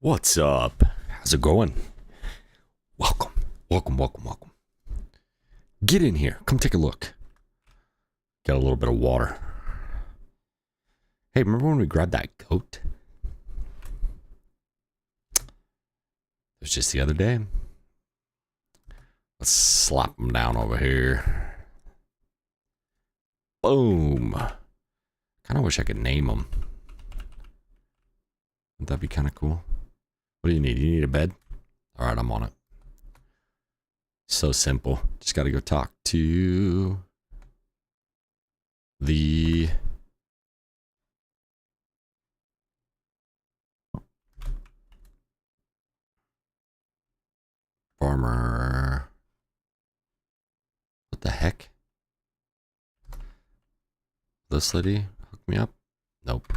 What's up? How's it going? Welcome, welcome, welcome, welcome. Get in here. Come take a look. Got a little bit of water. Hey, remember when we grabbed that goat? It was just the other day. Let's slap him down over here. Boom. Kind of wish I could name him. Would that be kind of cool? What do you need? You need a bed? All right, I'm on it. So simple. Just got to go talk to the farmer. What the heck? This lady hook me up? Nope.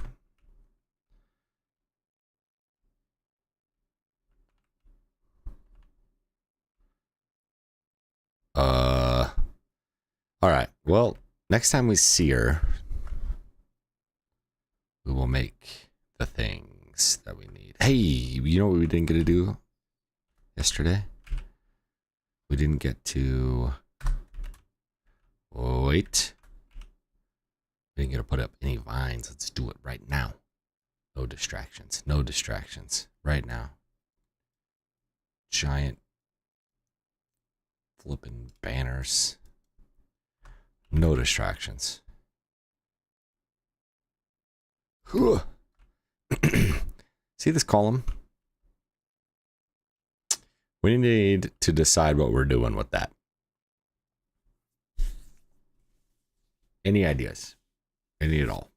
All right. Well, next time we see her, we will make the things that we need. Hey, you know what we didn't get to do yesterday? We didn't get to wait. We didn't get to put up any vines. Let's do it right now. No distractions. No distractions. Right now. Giant flipping banners. No distractions. See this column? We need to decide what we're doing with that. Any ideas? Any at all?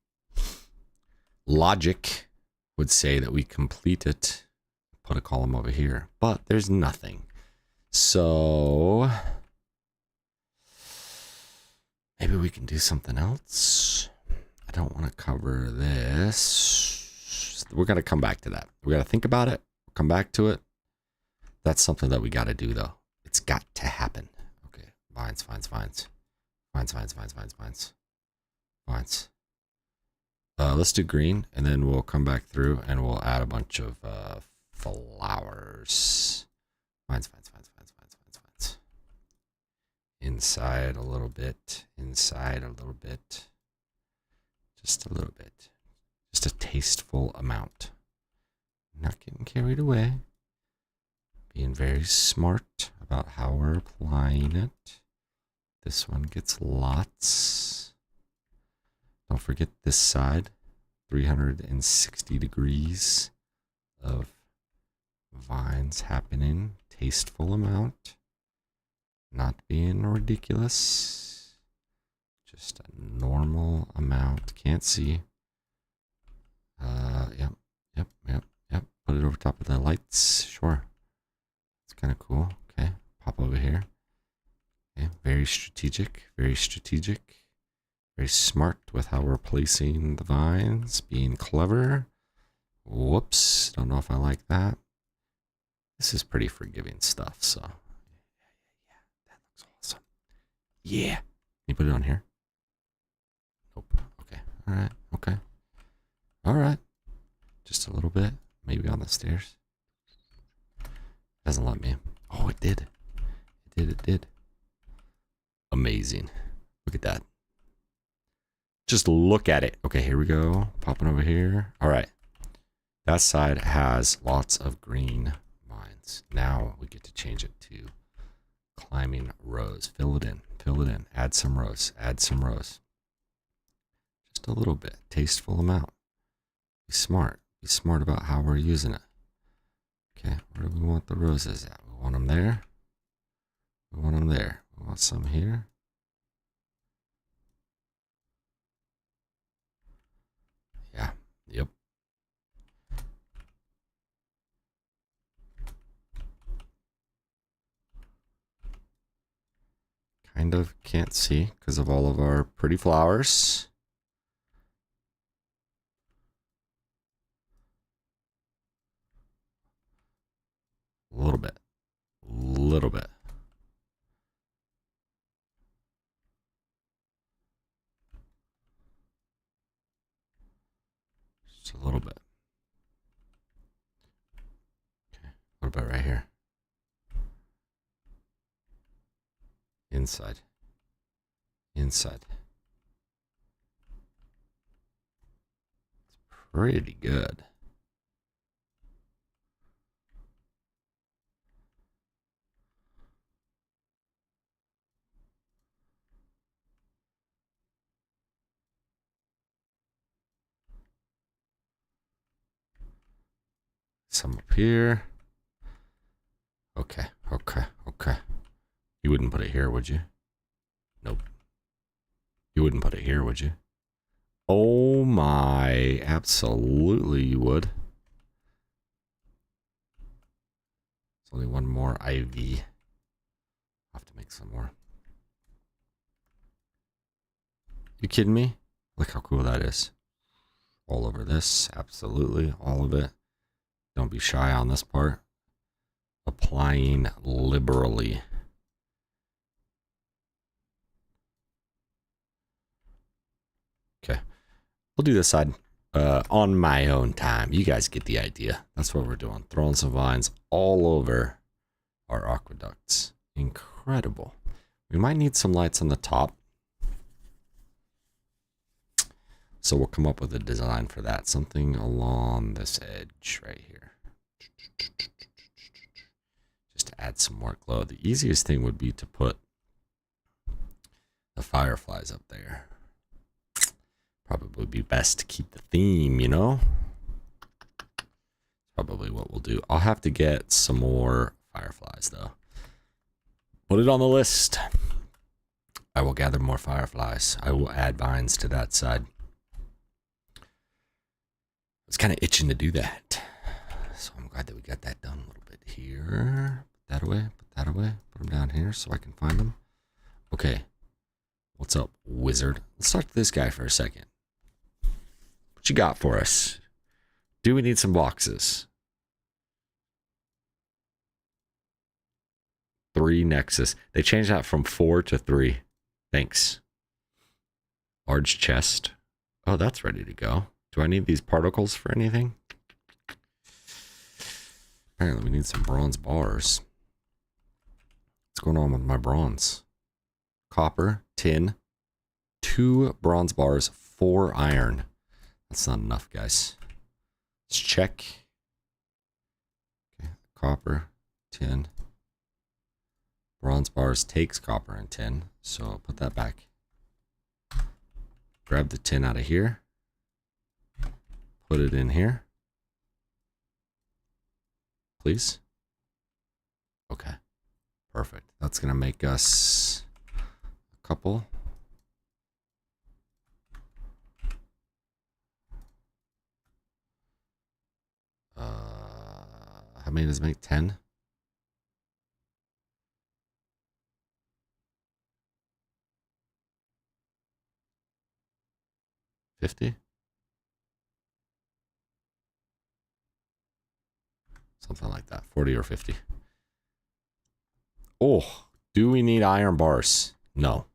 Logic would say that we complete it, put a column over here, but there's nothing. So maybe we can do something else. I don't want to cover this. We're going to come back to that. We got to think about it. Come back to it. That's something that we got to do, though. It's got to happen. Okay. Vines, vines, vines. Vines, vines, vines, vines, vines. Vines. Let's do green, and then we'll come back through, and we'll add a bunch of flowers. Vines, vines, vines, vines, vines, vines, vines. Inside a little bit. Inside a little bit. Just a little bit. Just a tasteful amount. Not getting carried away. Being very smart about how we're applying it. This one gets lots. Don't forget this side. 360 degrees of vines happening. Tasteful amount. Not being ridiculous. Just a normal amount. Can't see. Yep. Put it over top of the lights. Sure. It's kind of cool. Okay. Pop over here. Okay. Very strategic. Very strategic. Very smart with how we're placing the vines. Being clever. Whoops. Don't know if I like that. This is pretty forgiving stuff, so. Yeah. That looks awesome. Yeah. Can you put it on here? Nope. Okay. All right. Okay. All right. Just a little bit. Maybe on the stairs. Doesn't let me. Oh, it did. It did. Amazing. Look at that. Just look at it. Okay, here we go. Popping over here. All right. That side has lots of green vines. Now we get to change it to climbing rows. Fill it in. Fill it in. Add some rows. Add some rows. Just a little bit. Tasteful amount. Be smart. Be smart about how we're using it. Okay, where do we want the roses at? We want them there. We want them there. We want some here. Yeah, yep. Kind of can't see because of all of our pretty flowers. A little bit. Little bit. Just a little bit. it right here. Inside. Inside. It's pretty good. Some up here. Okay, okay, okay. You wouldn't put it here, would you? Nope. You wouldn't put it here, would you? Oh my, absolutely you would. There's only one more ivy. I'll have to make some more. You kidding me? Look how cool that is. All over this, absolutely, all of it. Don't be shy on this part. Applying liberally. Okay. We'll do this side on my own time. You guys get the idea. That's what we're doing. Throwing some vines all over our aqueducts. Incredible. We might need some lights on the top. So we'll come up with a design for that. Something along this edge right here. Just to add some more glow. The easiest thing would be to put the fireflies up there. Probably be best to keep the theme, you know? Probably what we'll do. I'll have to get some more fireflies though. Put it on the list. I will gather more fireflies. I will add vines to that side. I was kind of itching to do that. So I'm glad that we got that done a little bit here. Put that away, put that away. Put them down here so I can find them. Okay. What's up, wizard? Let's talk to this guy for a second. What you got for us? Do we need some boxes? 3 Nexus. They changed that from 4 to 3. Thanks. Large chest. Oh, that's ready to go. Do I need these particles for anything? Apparently we need some bronze bars. What's going on with my bronze? Copper, tin, 2 bronze bars, 4 iron. That's not enough, guys. Let's check. Okay, copper, tin. Bronze bars takes copper and tin, so I'll put that back. Grab the tin out of here. Put it in here. Please. Okay. Perfect. That's going to make us a couple. How many does it make? 10? 50? Something like that. 40 or 50. Oh, do we need iron bars? No.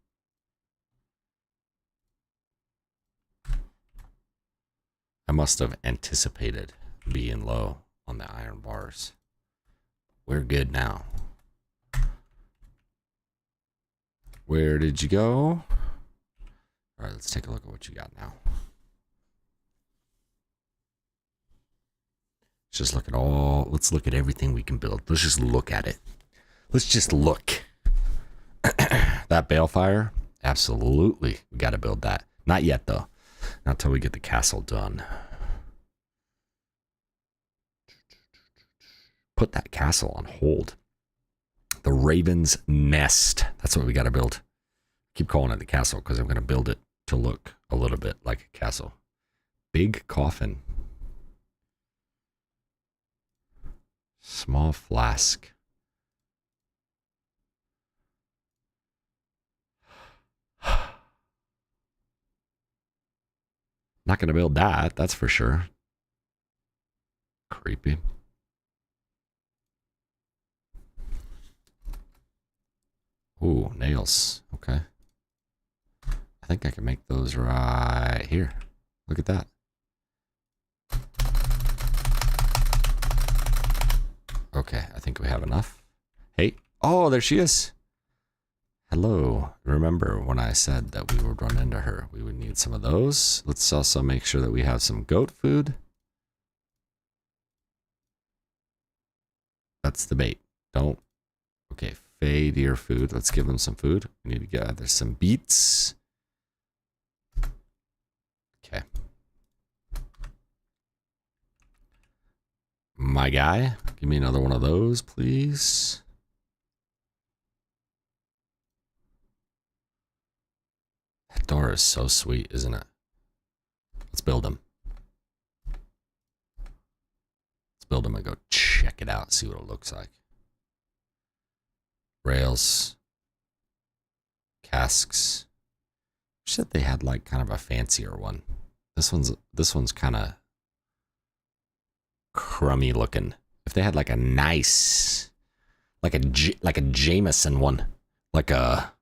I must have anticipated being low on the iron bars. We're good now. Where did you go? All right, let's take a look at what you got now. Let's just look at all. Let's look at everything we can build. Let's just look at it. Let's just look. That balefire, absolutely. We got to build that. Not yet, though. Not until we get the castle done. Put that castle on hold. The Raven's Nest. That's what we got to build. Keep calling it the castle because I'm going to build it to look a little bit like a castle. Big coffin. Small flask. Not going to build that, that's for sure. Creepy. Ooh, nails. Okay. I think I can make those right here. Look at that. Okay, I think we have enough. Hey, oh, there she is. Hello. Remember when I said that we would run into her? We would need some of those. Let's also make sure that we have some goat food. That's the bait. Don't. Okay, fade your food. Let's give them some food. We need to gather some beets. Okay. My guy, give me another one of those, please. That door is so sweet, isn't it? Let's build them. Let's build them and go check it out, see what it looks like. Rails. Casks. I wish that they had like kind of a fancier one. This one's kind of crummy looking. If they had like a nice, like a Jameson one, like a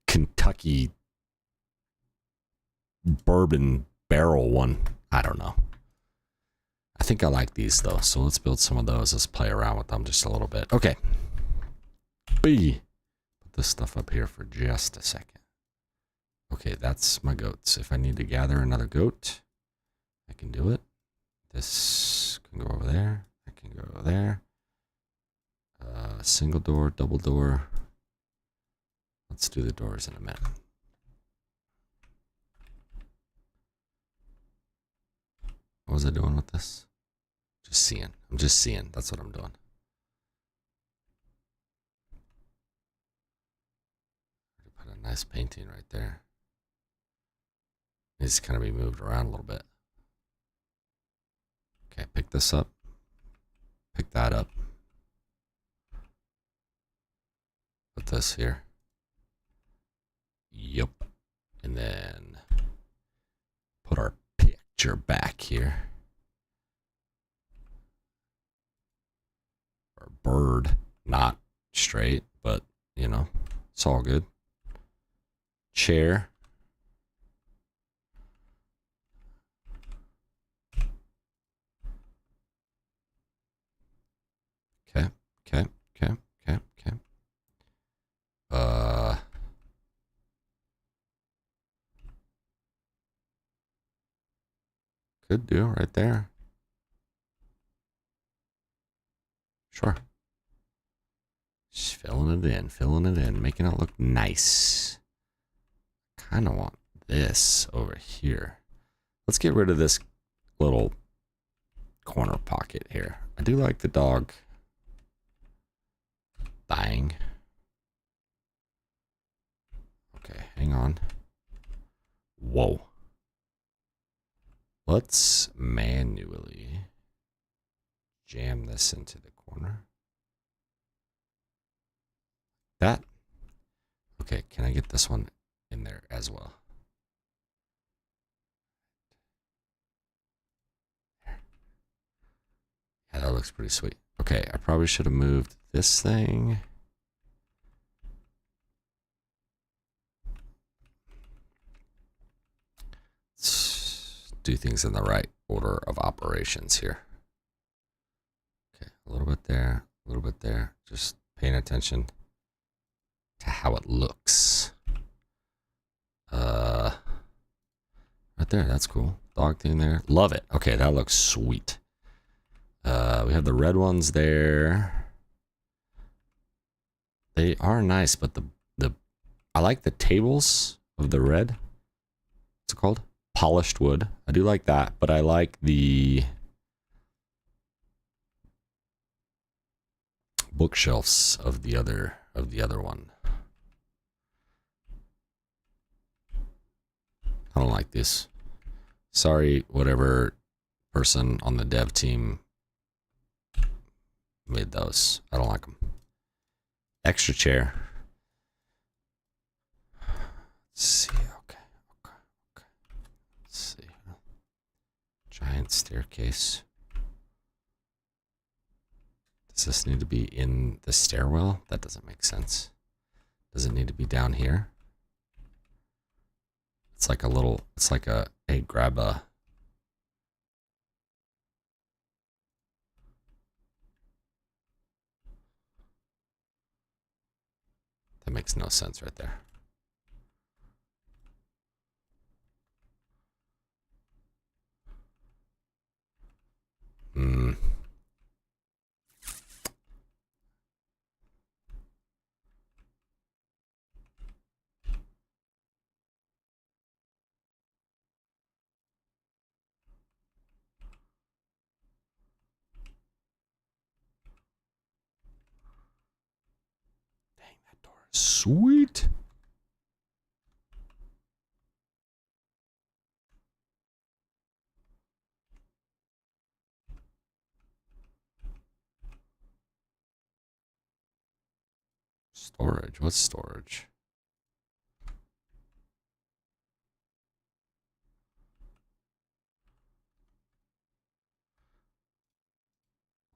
Kentucky bourbon barrel one. I don't know. I think I like these though, so let's build some of those. Let's play around with them just a little bit. Okay. B. Put this stuff up here for just a second. Okay, that's my goats. If I need to gather another goat, I can do it. This can go over there. I can go over there. Single door, double door. Let's do the doors in a minute. What was I doing with this? Just seeing. I'm just seeing. That's what I'm doing. Put a nice painting right there. Needs to kind of be moved around a little bit. Okay, pick this up. Pick that up. Put this here. Yup. And then put our picture back here. Our bird, not straight, but you know, it's all good. Chair. Okay, okay, okay, okay, okay. Could do right there. Sure. Just filling it in, making it look nice. Kind of want this over here. Let's get rid of this little corner pocket here. I do like the dog. Dying. Okay, hang on. Whoa. Let's manually jam this into the corner. That. Okay, can I get this one in there as well? Yeah, that looks pretty sweet. Okay, I probably should have moved this thing. Let's do things in the right order of operations here. Okay, a little bit there, a little bit there. Just paying attention to how it looks. Right there, that's cool. Dog thing there. Love it. Okay, that looks sweet. We have the red ones there. They are nice, but I like the tables of the red. What's it called? Polished wood. I do like that, but I like the bookshelves of the other one. I don't like this. Sorry, whatever person on the dev team made those. I don't like them. Extra chair. Let's see. Okay. Let's see. Giant staircase. Does this need to be in the stairwell? That doesn't make sense. Does it need to be down here? It's like a little, it's like hey, grab a. makes no sense right there. Hmm. Dang, that door is sweet. Storage. What's storage?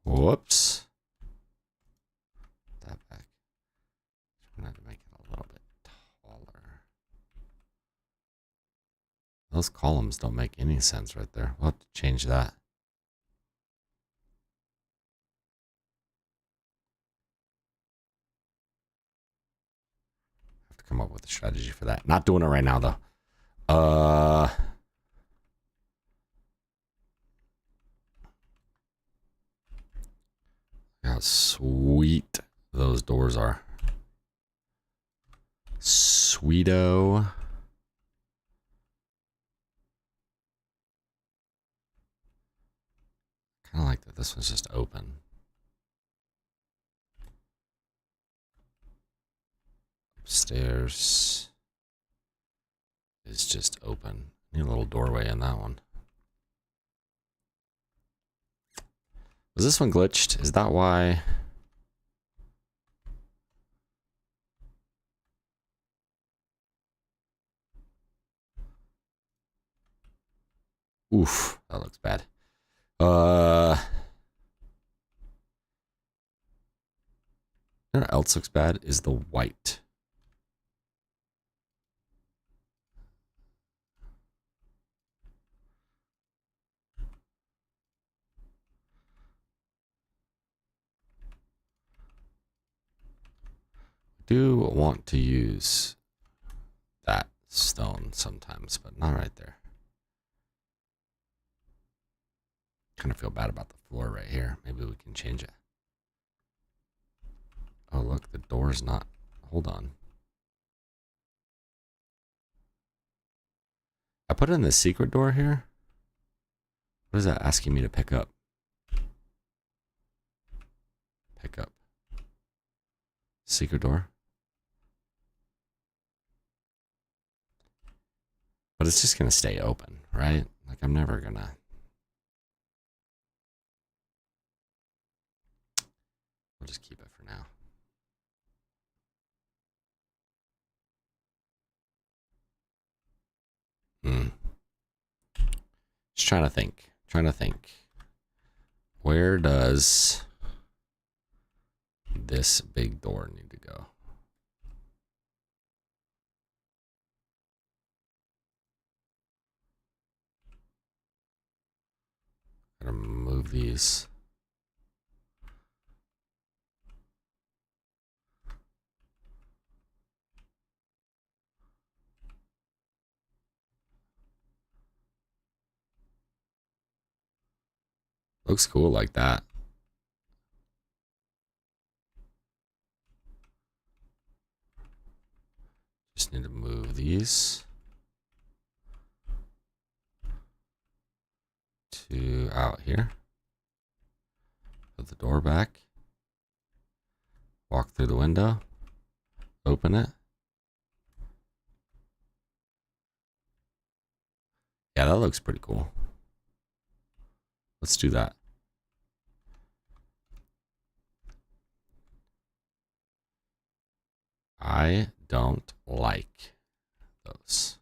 Whoops. That back. I'm going to make it a little bit taller. Those columns don't make any sense right there. We'll have to change that. Have to come up with a strategy for that. Not doing it right now, though. How sweet those doors are. Sweeto. Kind of like that this one's just open. Upstairs is just open. Need a little doorway in that one. Was this one glitched? Is that why? Oof, that looks bad. You know what else looks bad is the white. Do want to use that stone sometimes, but not right there. Kind of feel bad about the floor right here. Maybe we can change it. Oh, look, the door's not. Hold on. I put in the secret door here. What is that asking me to pick up? Pick up. Secret door. But it's just going to stay open, right? Like, I'm never going to. We'll just keep it for now. Just trying to think. Where does this big door need to go? Gotta move these. Looks cool like that. Just need to move these to out here. Put the door back. Walk through the window. Open it. Yeah, that looks pretty cool. Let's do that. I don't like those.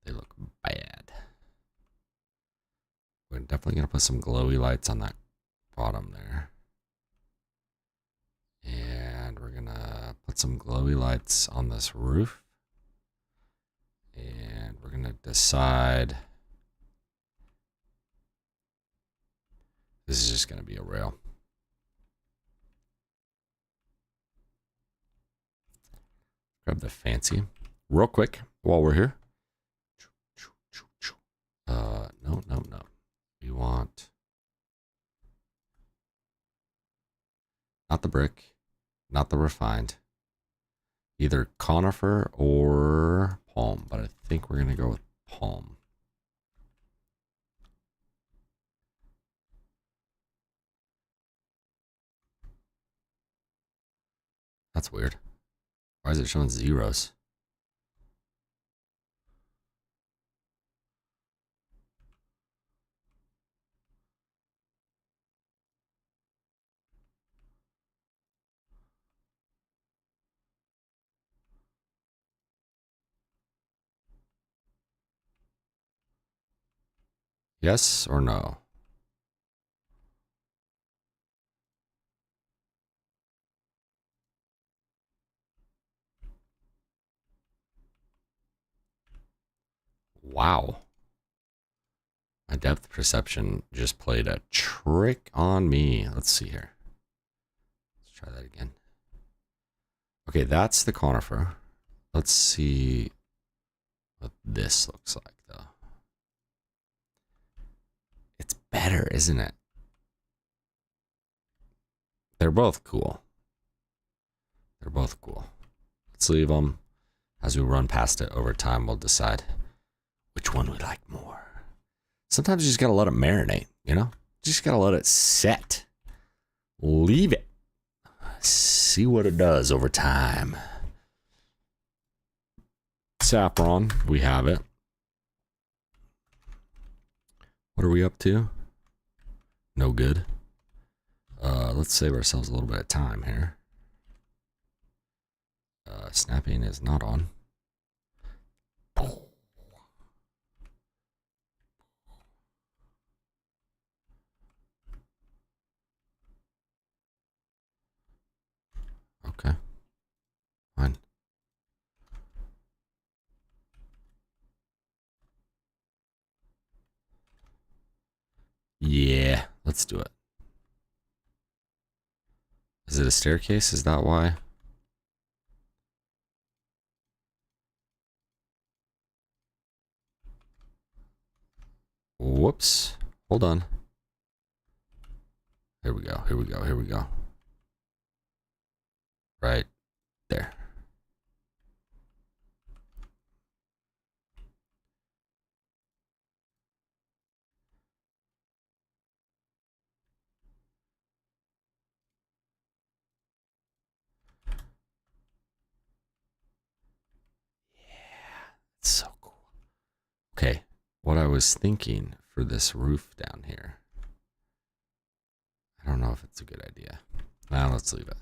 They look bad. We're definitely going to put some glowy lights on that bottom there. And we're going to put some glowy lights on this roof. And we're going to decide. This is just going to be a rail. Grab the fancy. Real quick, while we're here. No. We want... not the brick. Not the refined. Either conifer or palm. But I think we're going to go with palm. That's weird. Why is it showing zeros? Yes or no? Wow. My depth perception just played a trick on me. Let's see here. Let's try that again. Okay, that's the conifer. Let's see what this looks like, though. It's better, isn't it? They're both cool. They're both cool. Let's leave them. As we run past it over time, we'll decide which one we like more. Sometimes you just gotta let it marinate, you know? You just gotta let it set. Leave it. See what it does over time. Saffron, we have it. What are we up to? No good. Let's save ourselves a little bit of time here. Snapping is not on. Okay. Fine. Yeah, let's do it. Is it a staircase? Is that why? Whoops. Hold on. Here we go. Here we go. Here we go. Right there. It's so cool. Okay, what I was thinking for this roof down here. I don't know if it's a good idea. Now let's leave it.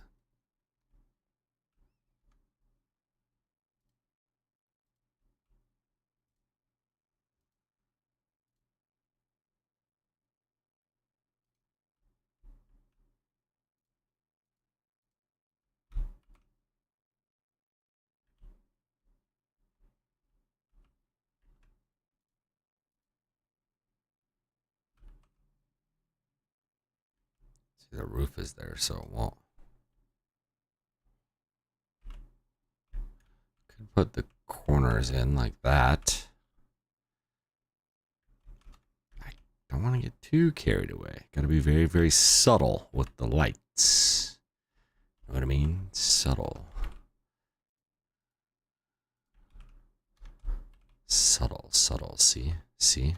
See, the roof is there, so it won't. Could put the corners in like that. I don't want to get too carried away. Got to be very, very subtle with the lights. Know what I mean? Subtle. Subtle, subtle. See? See?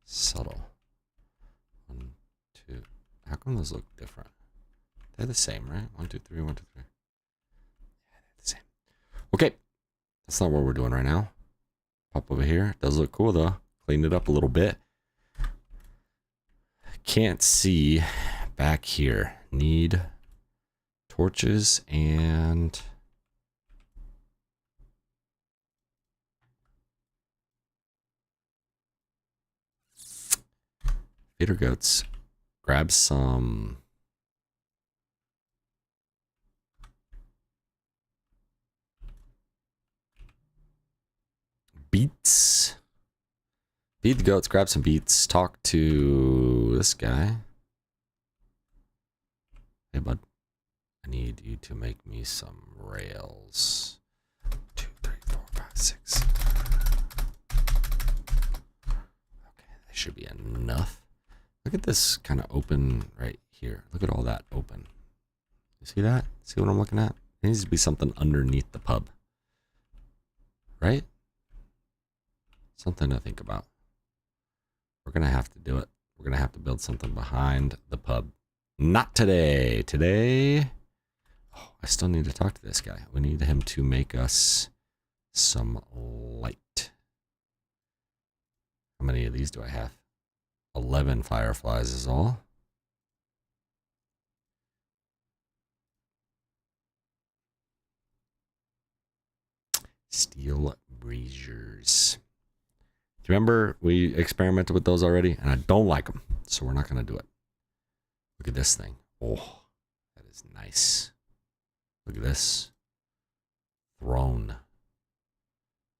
Subtle. 1, 2. How come those look different? They're the same, right? 1, 2, 3, 1, 2, 3. Yeah, they're the same. Okay. That's not what we're doing right now. Pop over here. Does look cool though. Cleaned it up a little bit. Can't see back here. Need torches and feeder goats. Grab some beets. Feed the goats, grab some beets, talk to this guy. Hey, bud. I need you to make me some rails. 2, 3, 4, 5, 6. Okay, that should be enough. Look at this kind of open right here. Look at all that open. You see that? See what I'm looking at? There needs to be something underneath the pub. Right? Something to think about. We're going to have to do it. We're going to have to build something behind the pub. Not today. Today, oh, I still need to talk to this guy. We need him to make us some light. How many of these do I have? 11 fireflies is all. Steel braziers. Do you remember we experimented with those already? And I don't like them, so we're not going to do it. Look at this thing. Oh, that is nice. Look at this. Throne.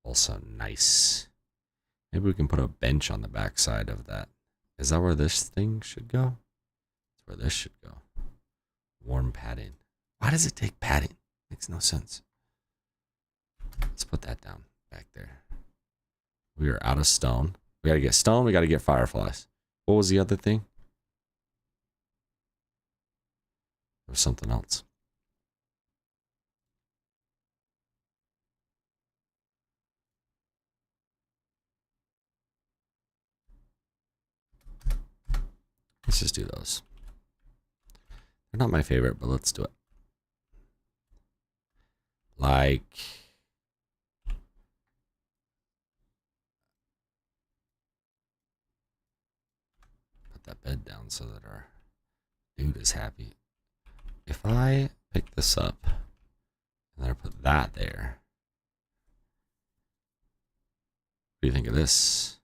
Also nice. Maybe we can put a bench on the backside of that. Is that where this thing should go? That's where this should go. Warm padding. Why does it take padding? Makes no sense. Let's put that down back there. We are out of stone. We got to get stone. We got to get fireflies. What was the other thing? There was something else. Let's just do those. They're not my favorite, but let's do it. Like... put that bed down so that our dude is happy. If I pick this up and then I put that there, what do you think of this?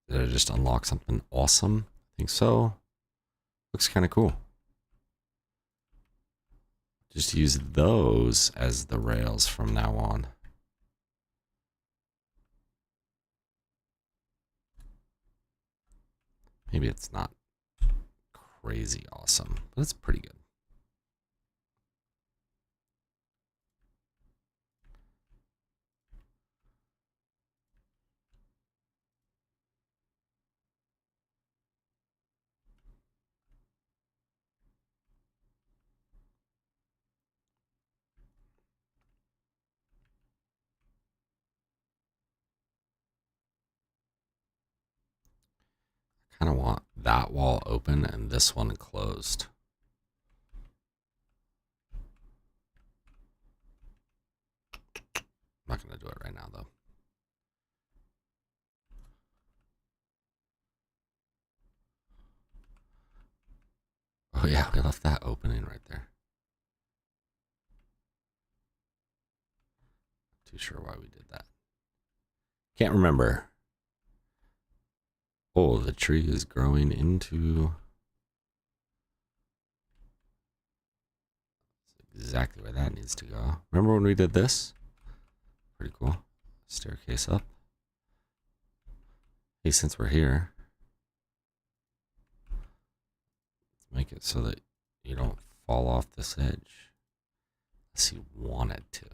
Did I just unlock something awesome? I think so. Looks kind of cool. Just use those as the rails from now on. Maybe it's not crazy awesome, but it's pretty good. Kind of want that wall open and this one closed. I'm not going to do it right now, though. Oh, yeah, we left that opening right there. Not too sure why we did that. Can't remember. Oh, the tree is growing into... That's exactly where that needs to go. Remember when we did this? Pretty cool. Staircase up. Hey, since we're here, let's make it so that you don't fall off this edge. Unless you wanted to.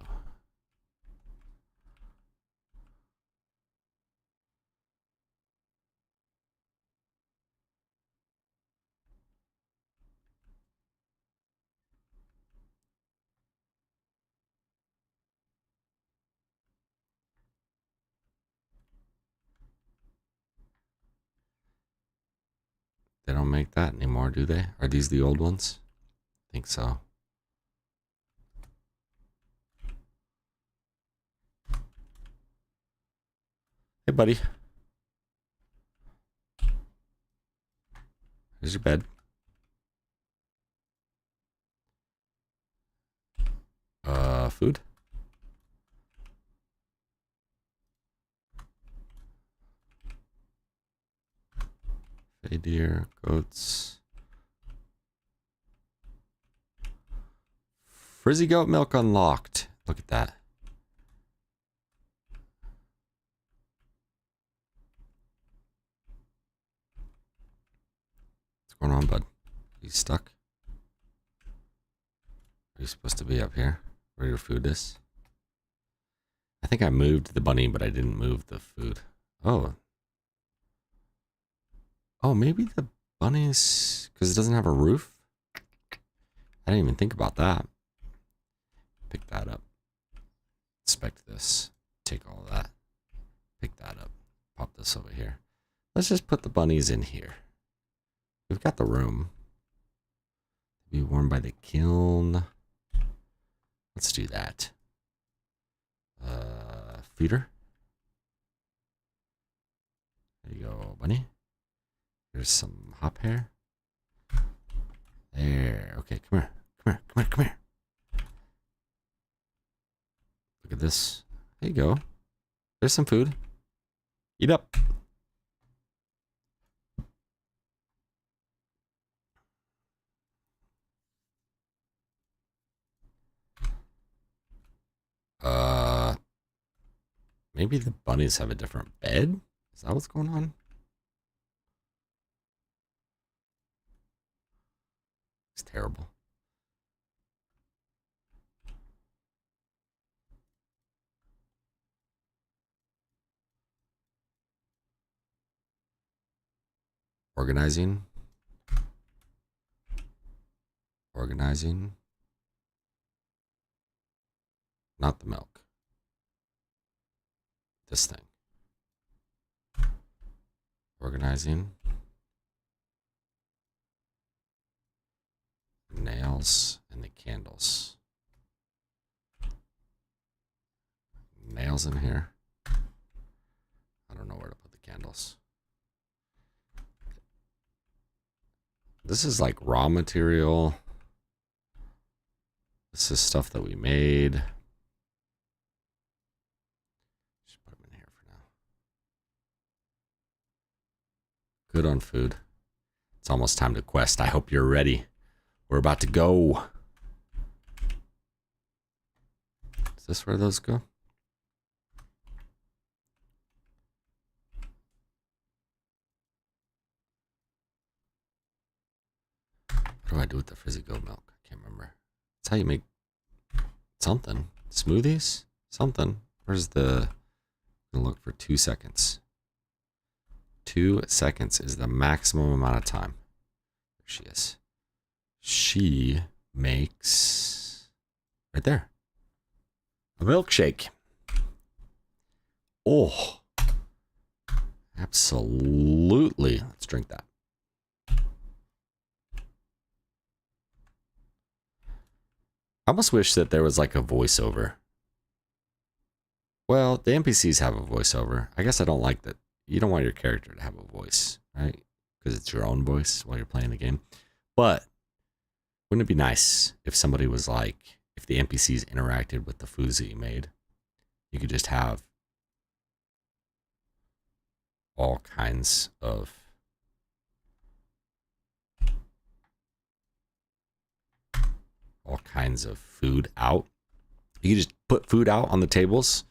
They don't make that anymore, do they? Are these the old ones? I think so. Hey, buddy. Here's your bed. Food? Hey, deer, goats. Frizzy goat milk unlocked. Look at that. going on, bud? Are you stuck? Are you supposed to be up here where your food is? I think I moved the bunny, but I didn't move the food. Oh. Oh, maybe the bunny's because it doesn't have a roof? I didn't even think about that. Pick that up. Inspect this. Take all of that. Pick that up. Pop this over here. Let's just put the bunnies in here. We've got the room. Be warmed by the kiln. Let's do that. Feeder. There you go, bunny. Here's some hop hair. There. Okay, come here. Come here. Come here. Come here. Look at this. There you go. There's some food. Eat up. Maybe the bunnies have a different bed? Is that what's going on? It's terrible. Organizing. Organizing. Not the milk. This thing. Organizing. Nails and the candles. Nails in here. I don't know where to put the candles. This is like raw material. This is stuff that we made. Just put them in here for now. Good on food. It's almost time to quest. I hope you're ready. We're about to go. Is this where those go? What do I do with the frizzy goat milk? I can't remember. That's how you make something. Smoothies? Something. Where's the... I'm gonna look for 2 seconds. 2 seconds is the maximum amount of time. There she is. She makes... right there. A milkshake. Oh. Absolutely. Let's drink that. I almost wish that there was like a voiceover. Well, the NPCs have a voiceover. I guess I don't like that. You don't want your character to have a voice, right? Because it's your own voice while you're playing the game. But wouldn't it be nice if somebody was like, if the NPCs interacted with the foods that you made, you could just have all kinds of food out. You could just put food out on the tables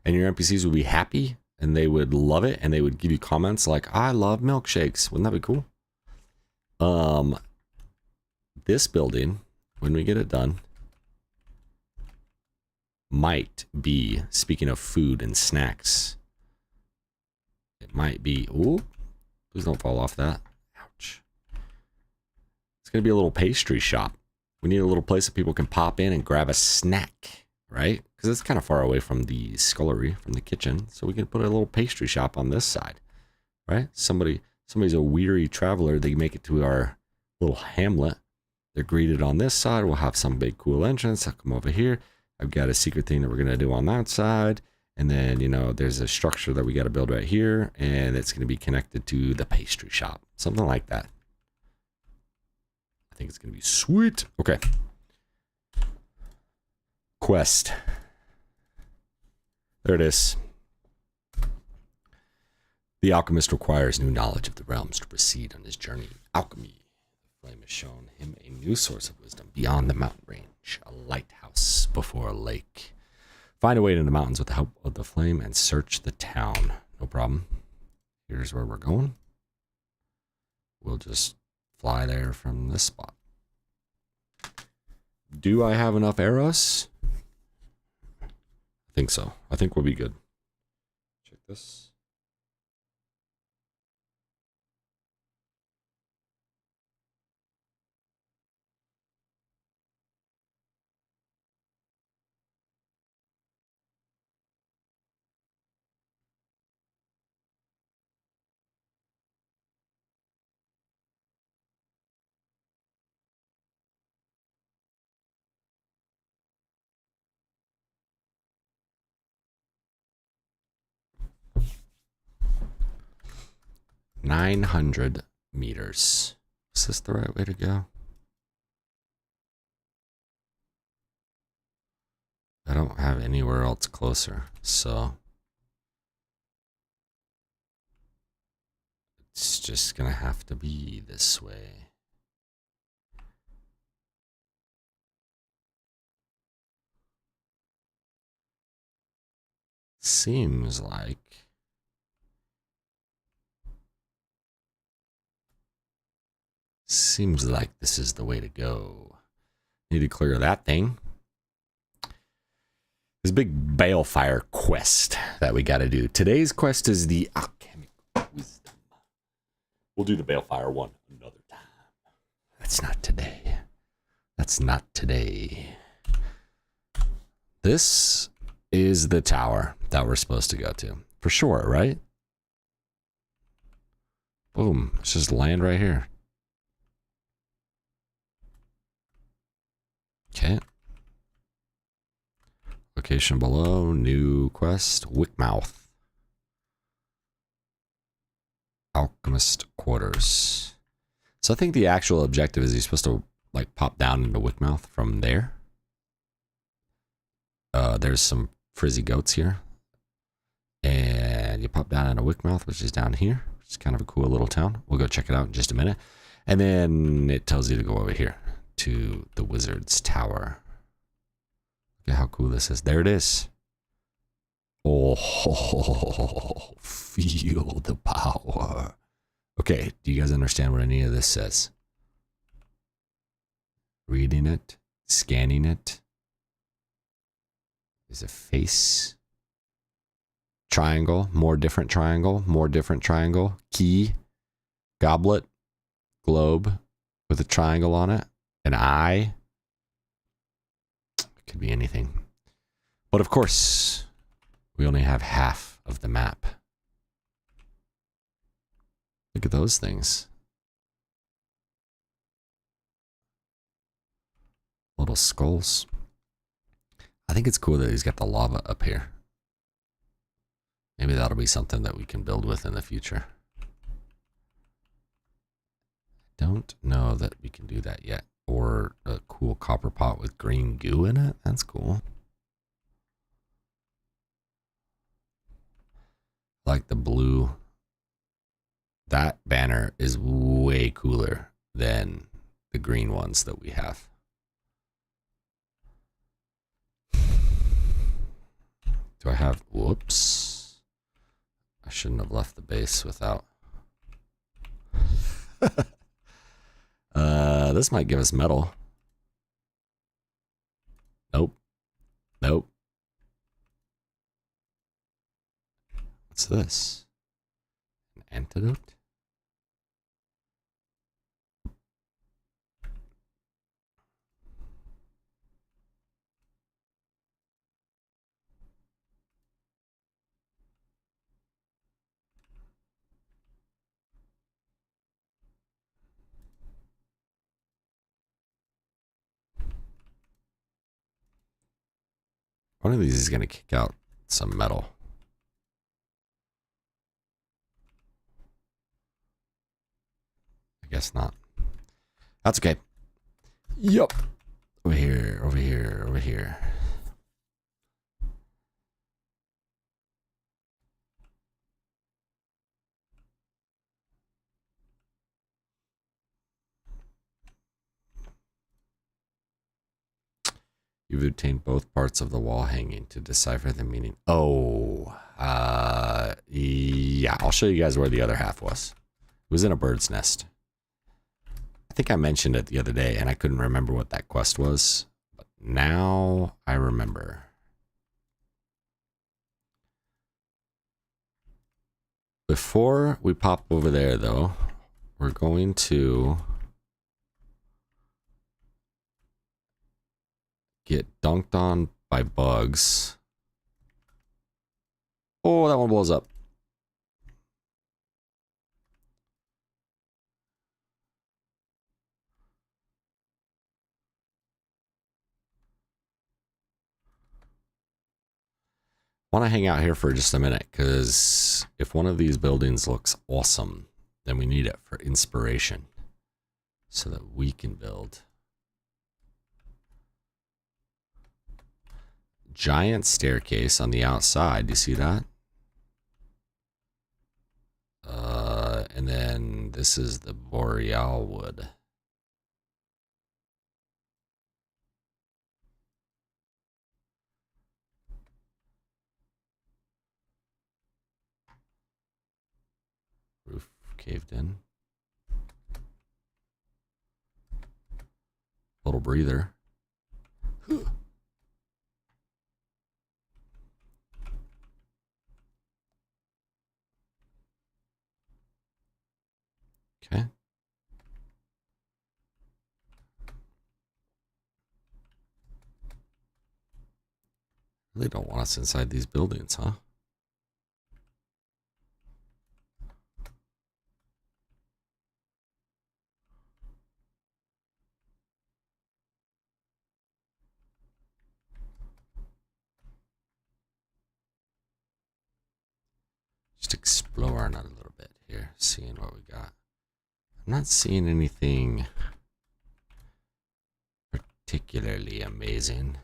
and your NPCs would be happy and they would love it and they would give you comments like, I love milkshakes. Wouldn't that be cool? This building, when we get it done, might be, speaking of food and snacks, it might be, ooh, please don't fall off that. Ouch. It's going to be a little pastry shop. We need a little place that people can pop in and grab a snack, right? Because it's kind of far away from the scullery, from the kitchen. So we can put a little pastry shop on this side, right? Somebody's a weary traveler. They make it to our little hamlet. They're greeted on this side. We'll have some big cool entrance. I'll come over here. I've got a secret thing that we're going to do on that side. And then, you know, there's a structure that we got to build right here. And it's going to be connected to the pastry shop. Something like that. I think it's going to be sweet. Okay. Quest. There it is. The alchemist requires new knowledge of the realms to proceed on his journey. Alchemy. The flame has shown him a new source of wisdom beyond the mountain range. A lighthouse before a lake. Find a way into the mountains with the help of the flame and search the town. No problem. Here's where we're going. We'll just fly there from this spot. Do I have enough arrows? I think so. I think we'll be good. Check this. $900 meters. Is this the right way to go? I don't have anywhere else closer, so it's just gonna have to be this way. Seems like this is the way to go. Need to clear that thing. This big balefire quest that we got to do. Today's quest is the Alchemic wisdom. We'll do the balefire one another time. That's not today. That's not today. This is the tower that we're supposed to go to. For sure, right? Boom. Let's just land right here. Okay. Location below. New quest. Wickmouth. Alchemist quarters. So I think the actual objective is you're supposed to like pop down into Wickmouth from there. There's some frizzy goats here. And you pop down into Wickmouth, which is down here. It's kind of a cool little town. We'll go check it out in just a minute. And then it tells you to go over here to the wizard's tower. Look at how cool this is. There it is. Oh, feel the power. Okay, do you guys understand what any of this says? Reading it, scanning it. There's a face. Triangle, more different triangle, key, goblet, globe with a triangle on it, an eye. It could be anything. But of course, we only have half of the map. Look at those things. Little skulls. I think it's cool that he's got the lava up here. Maybe that'll be something that we can build with in the future. Don't know that we can do that yet. Or a cool copper pot with green goo in it. That's cool. Like the blue. That banner is way cooler than the green ones that we have. Do I have, whoops. I shouldn't have left the base without. This might give us metal. Nope. Nope. What's this? An antidote? One of these is going to kick out some metal. I guess not. That's okay. Yup. Over here, over here, over here. You've obtained both parts of the wall hanging to decipher the meaning. Oh, yeah, I'll show you guys where the other half was. It was in a bird's nest. I think I mentioned it the other day and I couldn't remember what that quest was, but now I remember. Before we pop over there though, we're going to get dunked on by bugs. Oh, that one blows up. I want to hang out here for just a minute because if one of these buildings looks awesome, then we need it for inspiration so that we can build. Giant staircase on the outside. Do you see that? And then this is the boreal wood. Roof caved in. Little breather. Okay. Really don't want us inside these buildings, huh? Just exploring a little bit here, seeing what we got. I'm not seeing anything particularly amazing.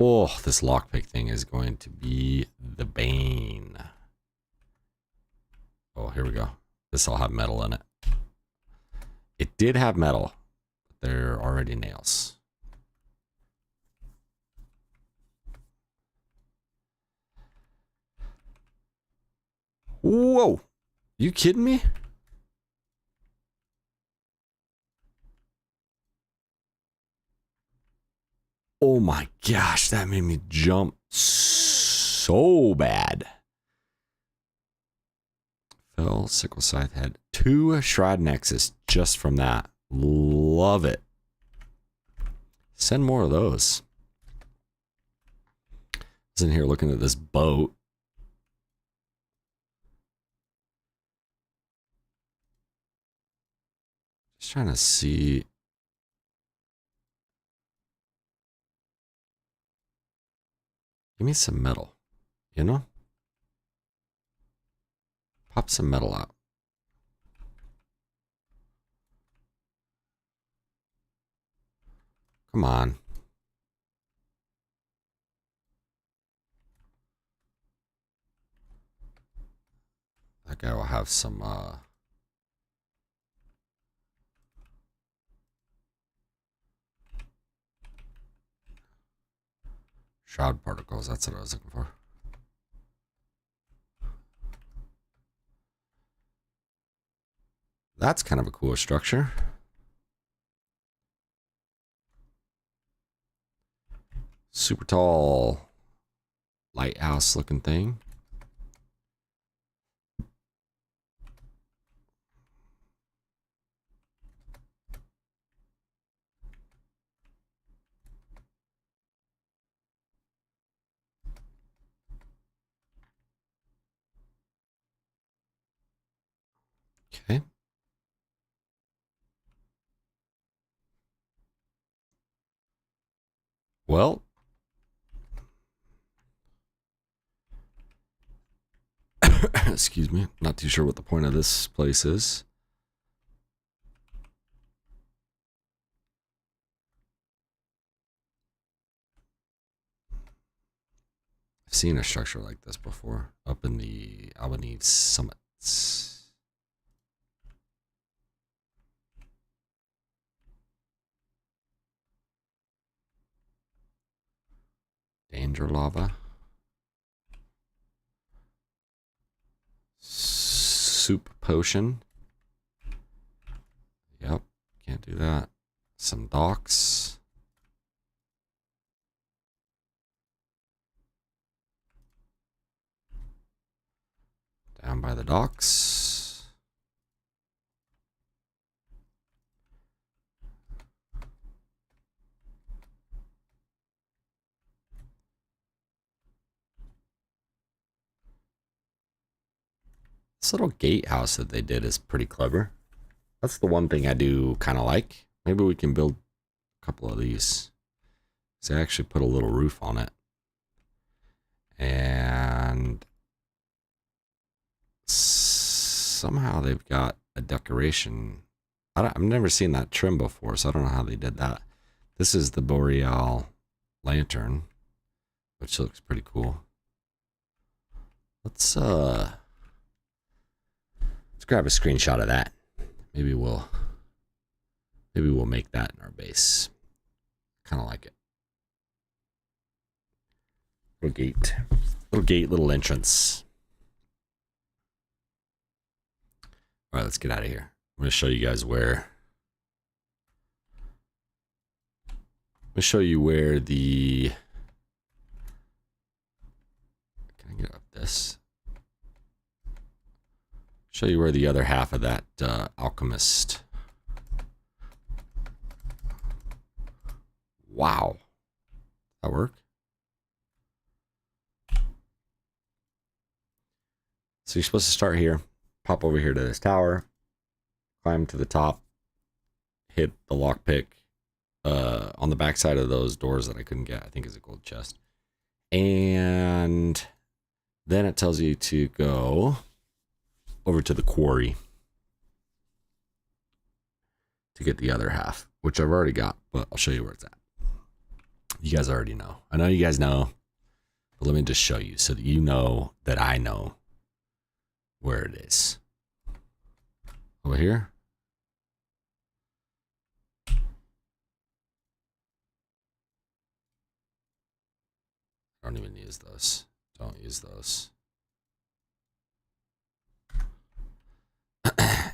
Oh, this lockpick thing is going to be the bane. Oh, here we go. This will have metal in it. It did have metal, but they're already nails. Whoa! You kidding me? Oh my gosh, that made me jump so bad. Fell, sickle scythe head. 2 shroud nexus just from that. Love it. Send more of those. I was in here looking at this boat. Just trying to see. Give me some metal, you know? Pop some metal out. Come on. That guy will have some, shroud particles. That's what I was looking for. That's kind of a cool structure. Super tall lighthouse looking thing. Okay. Well, excuse me, not too sure what the point of this place is. I've seen a structure like this before up in the Albany summits. Danger lava. Soup potion. Can't do that. Some docks. Down by the docks. This little gatehouse that they did is pretty clever. That's the one thing I do kind of like. Maybe we can build a couple of these. So I actually put a little roof on it. And somehow they've got a decoration. I've never seen that trim before, so I don't know how they did that. This is the Boreal lantern, which looks pretty cool. Let's grab a screenshot of that. Maybe we'll make that in our base. Kind of like it. Little gate, little entrance. All right, let's get out of here. I'm going to show you guys where. I'm going to show you where the. Can I get up this? Show you where the other half of that alchemist. Wow. That work? So you're supposed to start here, pop over here to this tower, climb to the top, hit the lockpick on the backside of those doors that I couldn't get. I think is a gold chest. And then it tells you to go over to the quarry to get the other half, which I've already got, but I'll show you where it's at. You guys already know. I know you guys know, but let me just show you so that you know that I know where it is. Over here. I don't even use those. Don't use those.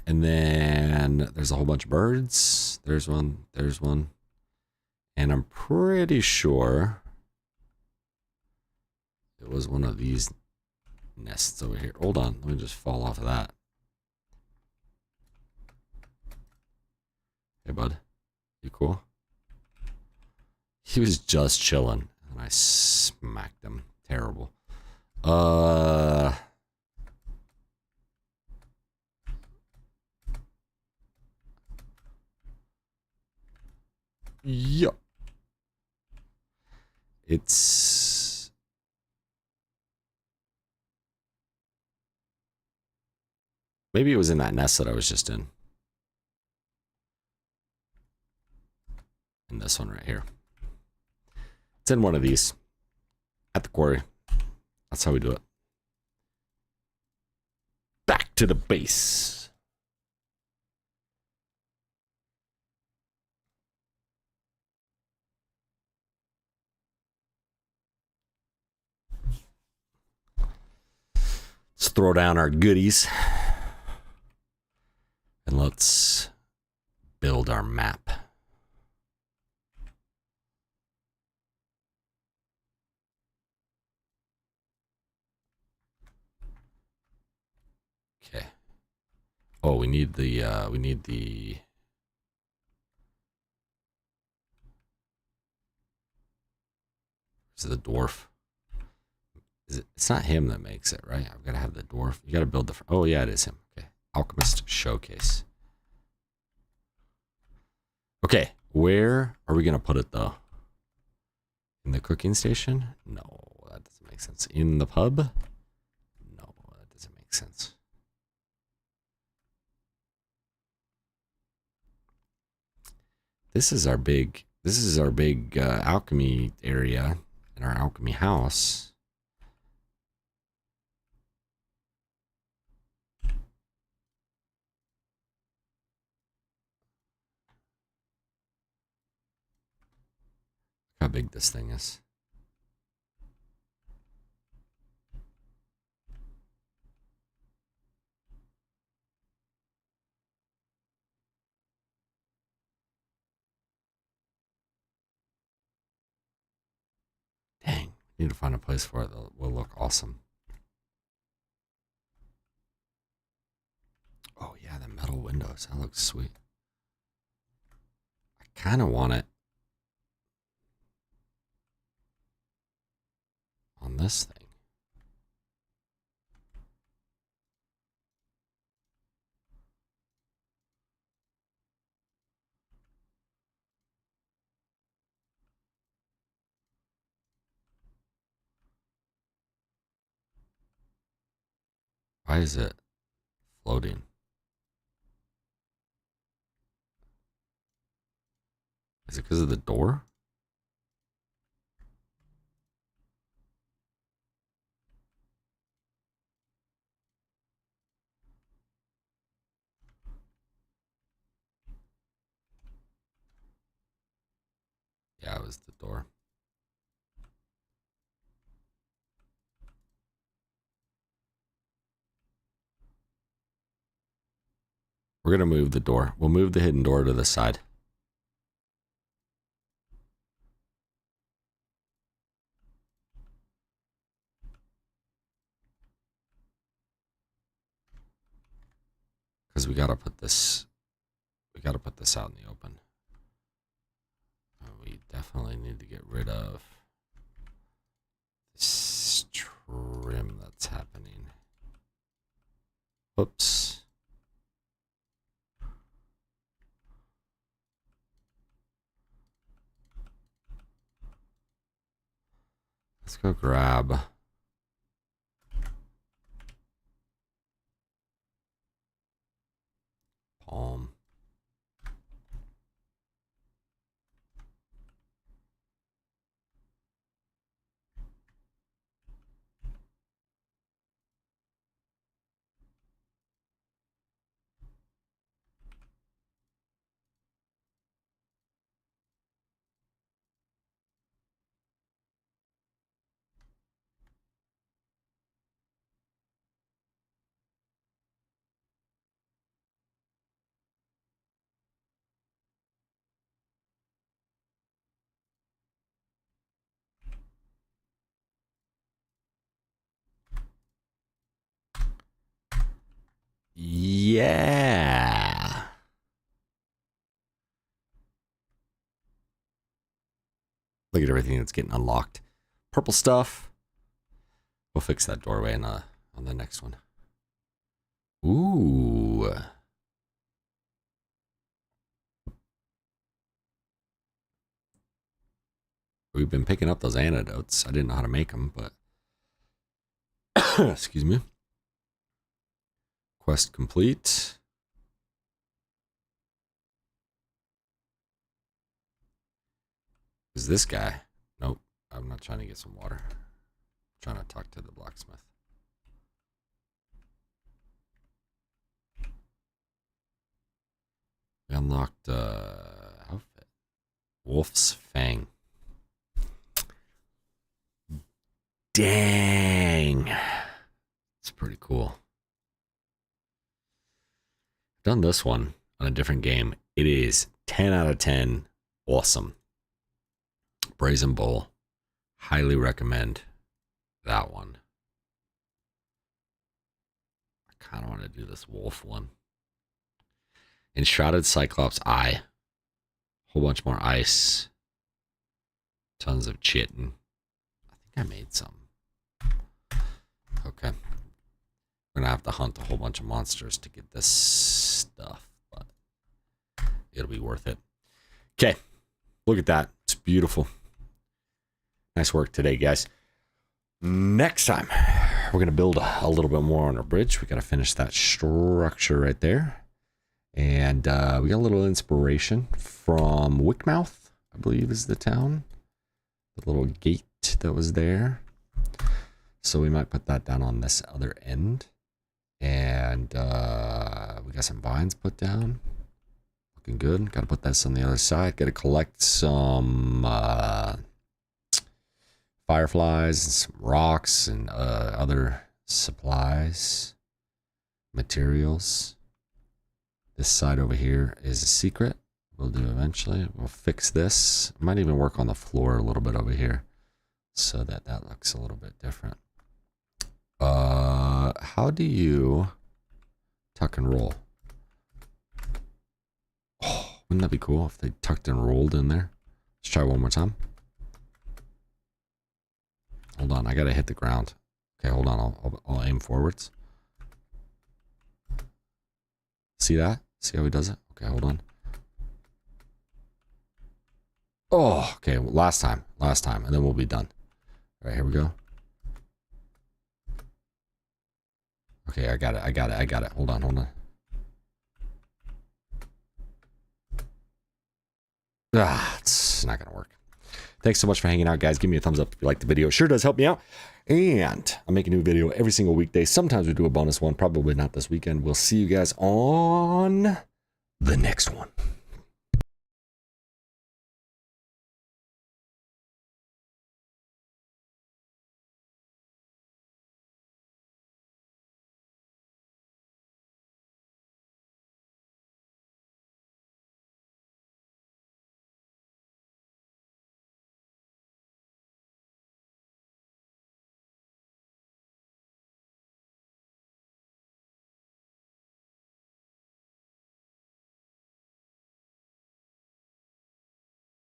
And then there's a whole bunch of birds. There's one. There's one. And I'm pretty sure it was one of these nests over here. Hold on. Let me just fall off of that. Hey, bud. You cool? He was just chilling. And I smacked him. Terrible. Yeah. It's maybe it was in that nest that I was just in. In this one right here. It's in one of these. At the quarry. That's how we do it. Back to the base. Let's throw down our goodies. And let's build our map. Okay. Oh, we need the Where's the dwarf? It's not him that makes it, right? I've got to have the dwarf. You got to build the. Oh yeah, it is him. Okay, Alchemist Showcase. Okay, where are we gonna put it though? In the cooking station? No, that doesn't make sense. In the pub? No, that doesn't make sense. This is our big. Alchemy area in our alchemy house. How big this thing is. Need to find a place for it that will look awesome. Oh yeah, the metal windows. That looks sweet. I kind of want it on this thing. Why is it floating? Is it because of the door? Yeah, it was the door. We're going to move the door. We'll move the hidden door to the side. Because we got to put this out in the open. We definitely need to get rid of this trim that's happening. Oops. Let's go grab palm. Yeah. Look at everything that's getting unlocked. Purple stuff. We'll fix that doorway on the next one. Ooh. We've been picking up those antidotes. I didn't know how to make them, but excuse me. Quest complete. Is this guy? Nope. I'm not trying to get some water. I'm trying to talk to the blacksmith. We unlocked outfit. Wolf's Fang. Dang. It's pretty cool. I've done this one on a different game. It is 10 out of 10. Awesome. Brazen Bowl. Highly recommend that one. I kind of want to do this wolf one. Enshrouded Cyclops Eye. Whole bunch more ice. Tons of chitin. I think I made some. Okay. We're going to have to hunt a whole bunch of monsters to get this stuff, but it'll be worth it. Okay. Look at that. It's beautiful. Nice work today, guys. Next time, we're going to build a little bit more on our bridge. We got to finish that structure right there. And we got a little inspiration from Wickmouth, I believe is the town. The little gate that was there. So we might put that down on this other end. And we got some vines put down. Looking good. Got to put this on the other side. Got to collect some fireflies and some rocks and other supplies, materials. This side over here is a secret. We'll do eventually. We'll fix this. Might even work on the floor a little bit over here. so that that looks a little bit different. How do you tuck and roll? Oh, wouldn't that be cool if they tucked and rolled in there? Let's try one more time. Hold on, I gotta hit the ground. Okay, hold on, I'll aim forwards. See that? See how he does it? Okay, hold on. Oh, okay, last time, and then we'll be done. All right, here we go. Okay, I got it. Hold on. It's not gonna work. Thanks so much for hanging out, guys. Give me a thumbs up if you liked the video. It sure does help me out. And I make a new video every single weekday. Sometimes we do a bonus one, probably not this weekend. We'll see you guys on the next one.